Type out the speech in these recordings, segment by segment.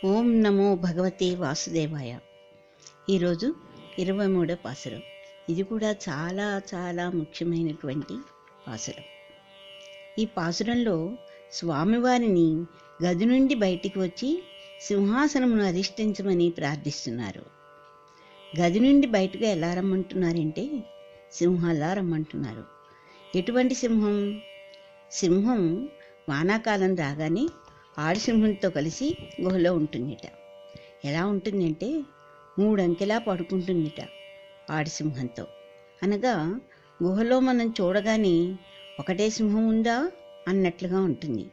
ఓం నమో భగవతే వాసుదేవాయ. ఈరోజు 23వ పాసురం. ఇది కూడా చాలా చాలా ముఖ్యమైనటువంటి పాసురం. ఈ పాసురంలో స్వామివారిని గది నుండి బయటికి వచ్చి సింహాసనమును అధిష్ఠించమని ప్రార్థిస్తున్నారు. గది నుండి బయటకు ఎలా రమ్మంటున్నారంటే సింహంలా రమ్మంటున్నారు. ఎటువంటి సింహం? సింహం వానాకాలం రాగానే ఆడసింహంతో కలిసి గుహలో ఉంటుందిట. ఎలా ఉంటుందంటే 3 అంకెలా పడుకుంటుందిట ఆడసింహంతో. అనగా గుహలో మనం చూడగానే ఒకటే సింహం ఉందా అన్నట్లుగా ఉంటుంది.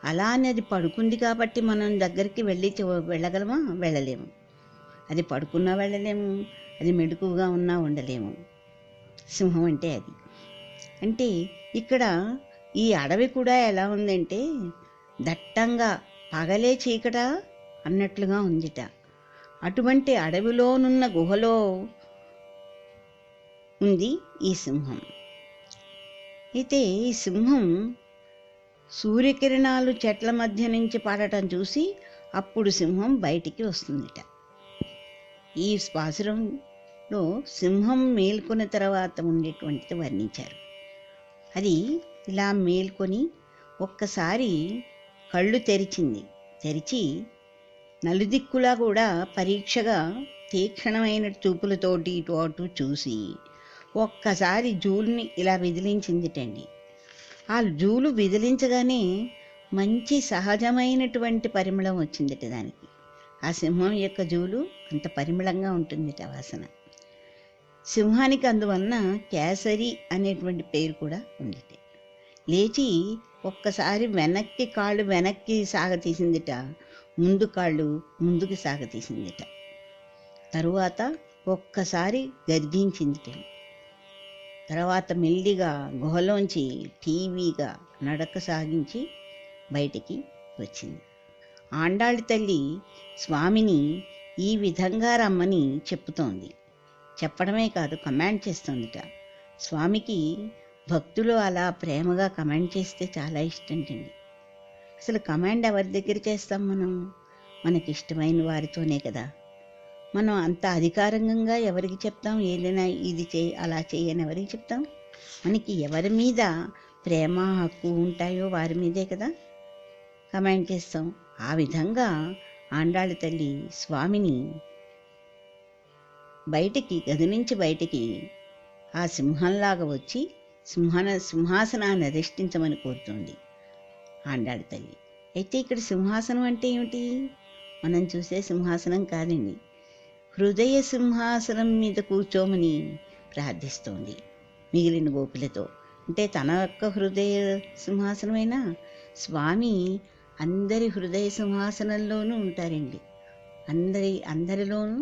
అలా అని అది పడుకుంది కాబట్టి మనం దగ్గరికి వెళ్ళగలమా? వెళ్ళలేము. అది పడుకున్నా వెళ్ళలేము, అది మెడుకుగా ఉన్నా ఉండలేము. సింహం అంటే అది. అంటే ఇక్కడ ఈ అడవి కూడా ఎలా ఉందంటే దట్టంగా పగలే చీకట అన్నట్లుగా ఉందిట. అటువంటి అడవిలోనున్న గుహలో ఉంది ఈ సింహం. అయితే ఈ సింహం సూర్యకిరణాలు చెట్ల మధ్య నుంచి పడటం చూసి అప్పుడు సింహం బయటికి వస్తుందిట. ఈ పాసురంలో సింహం మేల్కొన్న తర్వాత ఉండేటువంటిది వర్ణించారు. అది ఇలా మేల్కొని ఒక్కసారి కళ్ళు తెరిచి నలుదిక్కులా కూడా పరీక్షగా తీక్షణమైన చూపులతోటి ఇటు అటు చూసి ఒక్కసారి జూలుని ఇలా విదిలించిందిటండి. ఆ జూలు విదిలించగానే మంచి సహజమైనటువంటి పరిమళం వచ్చిందిట దానికి. ఆ సింహం యొక్క జూలు అంత పరిమళంగా ఉంటుందిట వాసన. సింహానికి అందువలన కేసరి అనేటువంటి పేరు కూడా ఉందిట. లేచి ఒక్కసారి కాళ్ళు వెనక్కి సాగతీసిందిట, ముందు కాళ్ళు ముందుకు సాగతీసిందిట. తరువాత ఒక్కసారి గర్జించిందిట. తర్వాత మెల్లిగా గుహలోంచి టీవీగా నడక సాగించి బయటికి వచ్చింది. ఆండాళ్ళ తల్లి స్వామిని ఈ విధంగా రమ్మని చెప్తోంది. చెప్పడమే కాదు, కమాండ్ చేస్తోందిట. స్వామికి భక్తులు అలా ప్రేమగా కమాండ్ చేస్తే చాలా ఇష్టంటండి. అసలు కమాండ్ ఎవరి దగ్గర చేస్తాం మనం? మనకిష్టమైన వారితోనే కదా. మనం అంత అధికారంగా ఎవరికి చెప్తాం? ఏదైనా ఇది చేయి అలా చేయి అని ఎవరికి చెప్తాం? మనకి ఎవరి మీద ప్రేమ హక్కు ఉంటాయో వారి మీదే కదా కమాండ్ చేస్తాం. ఆ విధంగా ఆండాళ్ళ తల్లి స్వామిని గది నుంచి బయటికి ఆ సింహంలాగా వచ్చి సింహాసనాన్ని అధిష్ఠించమని కోరుతుంది ఆండాళ్ళ తల్లి. అయితే ఇక్కడ సింహాసనం అంటే ఏమిటి? మనం చూసే సింహాసనం కాదండి, హృదయ సింహాసనం మీద కూర్చోమని ప్రార్థిస్తోంది మిగిలిన గోపులతో. అంటే తన యొక్క హృదయ సింహాసనమైనా స్వామి అందరి హృదయ సింహాసనంలోనూ ఉంటారండి. అందరిలోనూ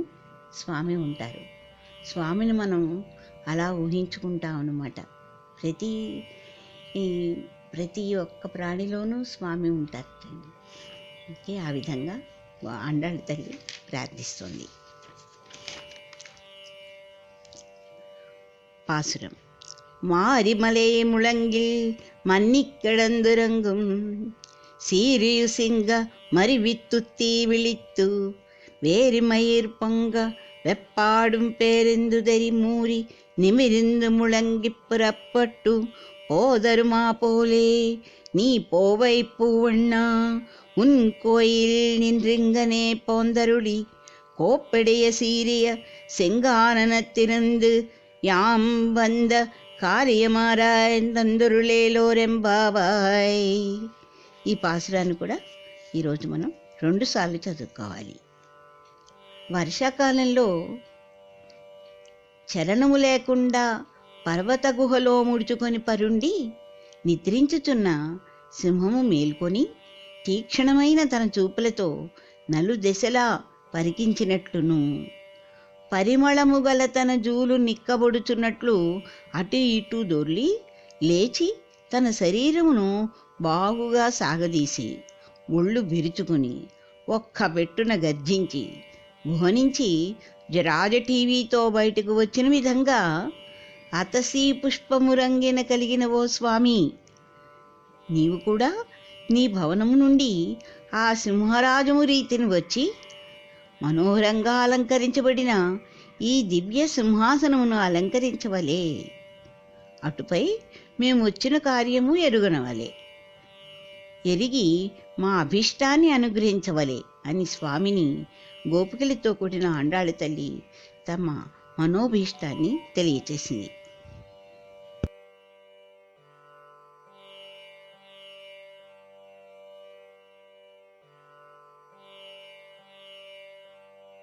స్వామి ఉంటారు. స్వామిని మనం అలా ఊహించుకుంటాం అన్నమాట. ప్రతి ఒక్క ప్రాణిలోనూ స్వామి ఉంటారండి. ఓకే, ఆ విధంగా ఆండాళ్ళ తల్లి ప్రార్థిస్తుంది. பாசுரம். மாரிமலை முழங்கில் மன்னிக்கிடந்துறங்கும் சீரியு சிங்க மறிவித்துத்தீ விழித்து வேரிமயிர் பொங்க வெப்பாடும் பேருந்துதறி மூறி நிமிர்ந்து முழங்கி புறப்பட்டு போதருமா போலே நீ போவை பூவண்ணா உன் கோயில் நின்றிங்கனே போந்தருளி கோப்படைய சீரிய செங்கானனத்திருந்து யாம் வந்த కార్యమారాయ్ తందురులేలోరెంబావాయ్. ఈ పాసురాన్ని కూడా ఈరోజు మనం 2 సార్లు చదువుకోవాలి. వర్షాకాలంలో చలనము లేకుండా పర్వత గుహలో ముడుచుకొని పరుండి నిద్రించుచున్న సింహము మేల్కొని తీక్షణమైన తన చూపులతో నలుదెసలా పరికించినట్లును, పరిమళము గల తన జూలు నిక్కబొడుచున్నట్లు అటు ఇటు దొర్లి లేచి తన శరీరమును బాగుగా సాగదీసి ఒళ్ళు విరుచుకుని ఒక్క పెట్టున గర్జించి గుహ నుంచి రాజటీవీతో బయటకు వచ్చిన విధంగా అతసీ పుష్పము రంగిన కలిగిన ఓ స్వామి, నీవు కూడా నీ భవనము నుండి ఆ సింహరాజము రీతిని వచ్చి మనోహరంగా అలంకరించబడిన ఈ దివ్య సింహాసనమును అలంకరించవలే. అటుపై మేము వచ్చిన కార్యము ఎరుగనవలే. ఎరిగి మా అభిష్టాన్ని అనుగ్రహించవలే అని స్వామిని గోపికలతో కూడిన ఆండాళ్ళ తల్లి తమ మనోభీష్టాన్ని తెలియచేసింది.